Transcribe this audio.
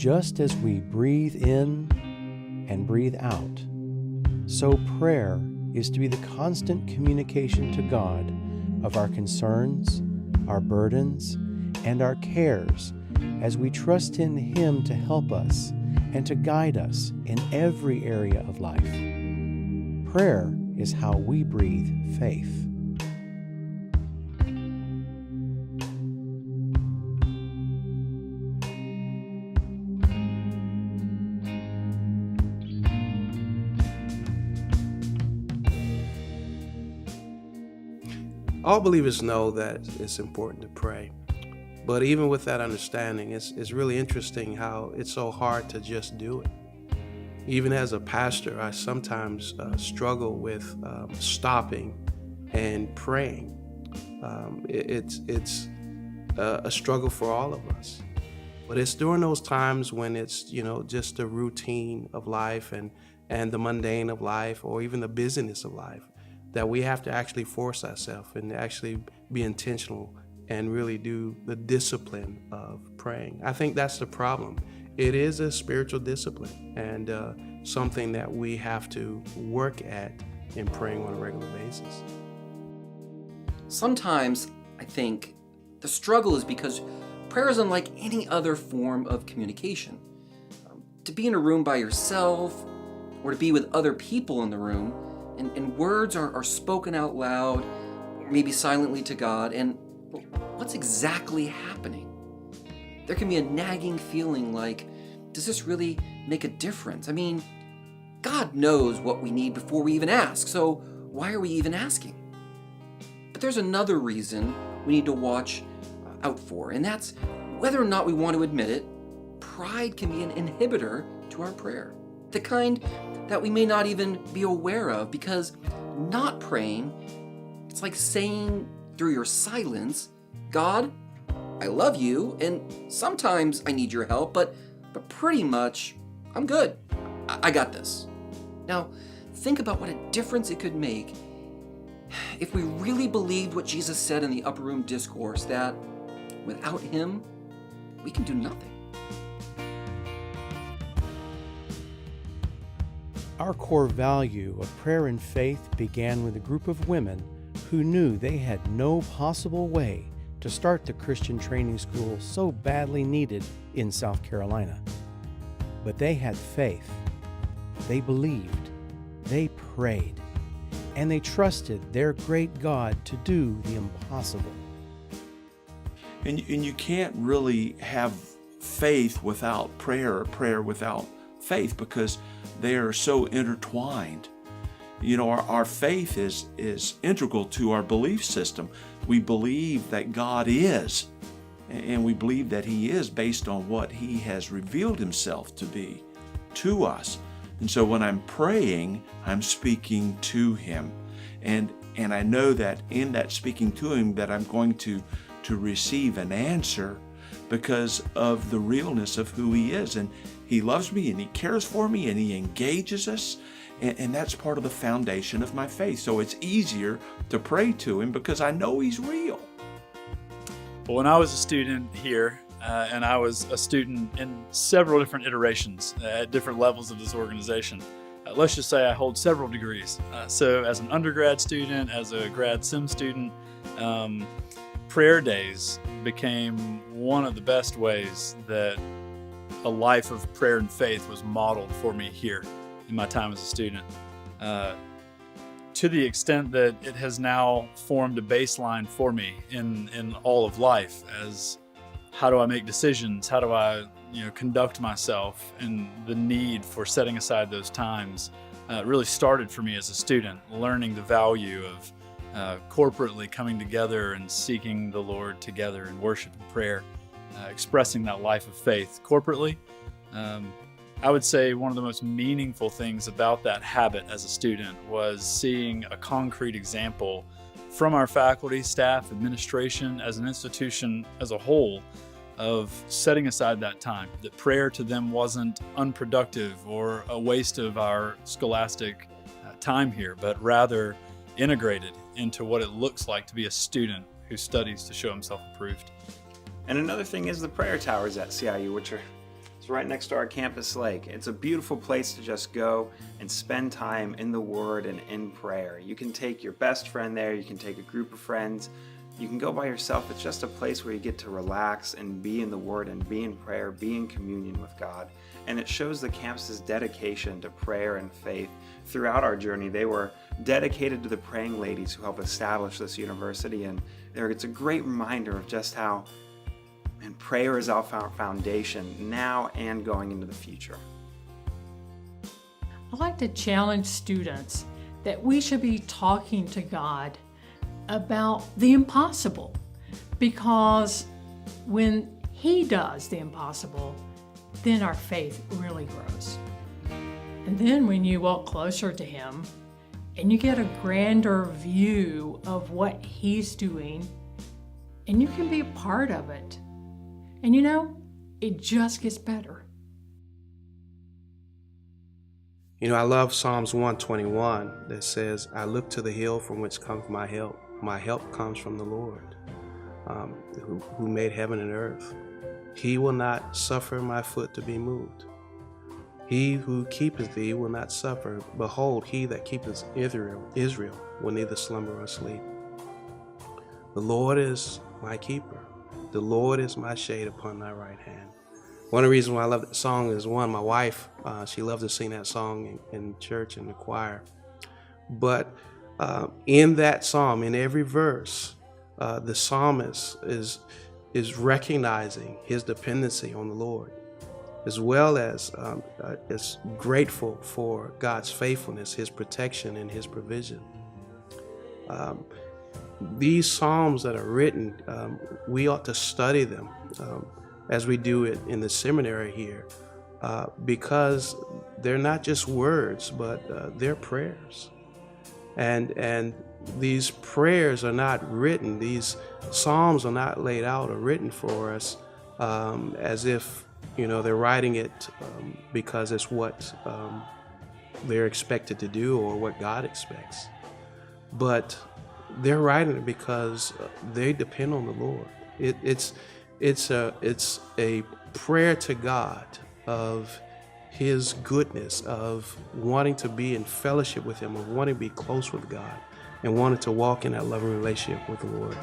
Just as we breathe in and breathe out, so prayer is to be the constant communication to God of our concerns, our burdens, and our cares as we trust in Him to help us and to guide us in every area of life. Prayer is how we breathe faith. All believers know that it's important to pray. But even with that understanding, it's really interesting how it's so hard to just do it. Even as a pastor, I sometimes struggle with stopping and praying. It's a struggle for all of us. But it's during those times when it's, just the routine of life and the mundane of life, or even the busyness of life, that we have to actually force ourselves and actually be intentional and really do the discipline of praying. I think that's the problem. It is a spiritual discipline and something that we have to work at in praying on a regular basis. Sometimes I think the struggle is because prayer is unlike any other form of communication. To be in a room by yourself or to be with other people in the room, and words are spoken out loud, or maybe silently to God, and what's exactly happening? There can be a nagging feeling like, does this really make a difference? I mean, God knows what we need before we even ask, so why are we even asking? But there's another reason we need to watch out for, and that's whether or not we want to admit it, pride can be an inhibitor to our prayer. The kind that we may not even be aware of, because not praying, it's like saying through your silence, God, I love you, and sometimes I need your help, but pretty much, I'm good. I got this. Now, think about what a difference it could make if we really believed what Jesus said in the Upper Room Discourse, that without Him, we can do nothing. Our core value of prayer and faith began with a group of women who knew they had no possible way to start the Christian training school so badly needed in South Carolina. But they had faith, they believed, they prayed, and they trusted their great God to do the impossible. And you can't really have faith without prayer, or prayer without faith, because they are so intertwined. Our faith is integral to our belief system. We believe that God is, and we believe that He is based on what He has revealed Himself to be to us. And so when I'm praying, I'm speaking to Him. And I know that in that speaking to Him that I'm going to receive an answer because of the realness of who He is. And He loves me and He cares for me and He engages us. And that's part of the foundation of my faith. So it's easier to pray to Him because I know He's real. Well, when I was a student here, and I was a student in several different iterations at different levels of this organization, let's just say I hold several degrees. So as an undergrad student, as a grad sim student, prayer days became one of the best ways that a life of prayer and faith was modeled for me here in my time as a student, to the extent that it has now formed a baseline for me in all of life. As how do I make decisions? How do I conduct myself? And the need for setting aside those times really started for me as a student, learning the value of corporately coming together and seeking the Lord together in worship and prayer, expressing that life of faith corporately. I would say one of the most meaningful things about that habit as a student was seeing a concrete example from our faculty, staff, administration, as an institution as a whole, of setting aside that time, that prayer to them wasn't unproductive or a waste of our scholastic time here, but rather integrated into what it looks like to be a student who studies to show himself approved. And another thing is the prayer towers at CIU, which are It's right next to our campus lake. It's a beautiful place to just go and spend time in the Word and in prayer. You can take your best friend there, you can take a group of friends, you can go by yourself. It's just a place where you get to relax and be in the Word and be in prayer, be in communion with God. And it shows the campus's dedication to prayer and faith. Throughout our journey, they were dedicated to the praying ladies who helped establish this university, and it's a great reminder of just how prayer is our foundation now and going into the future. I'd like to challenge students that we should be talking to God about the impossible, because when He does the impossible, then our faith really grows. And then when you walk closer to Him and you get a grander view of what He's doing, and you can be a part of it, and it just gets better. I love Psalms 121 that says, I look to the hill from which comes my help. My help comes from the Lord, who made heaven and earth. He will not suffer my foot to be moved. He who keepeth thee will not suffer. Behold, he that keepeth Israel will neither slumber nor sleep. The Lord is my keeper. The Lord is my shade upon thy right hand. One of the reasons why I love that song is, one, my wife, she loves to sing that song in church and the choir. But in that psalm, in every verse, the psalmist is recognizing his dependency on the Lord, as well as is grateful for God's faithfulness, His protection, and His provision. These psalms that are written, we ought to study them as we do it in the seminary here, because they're not just words, but they're prayers. And these prayers are not written, these psalms are not laid out or written for us as if they're writing it because it's what they're expected to do or what God expects. But they're writing it because they depend on the Lord. It's a prayer to God of His goodness, of wanting to be in fellowship with Him, of wanting to be close with God, and wanting to walk in that loving relationship with the Lord.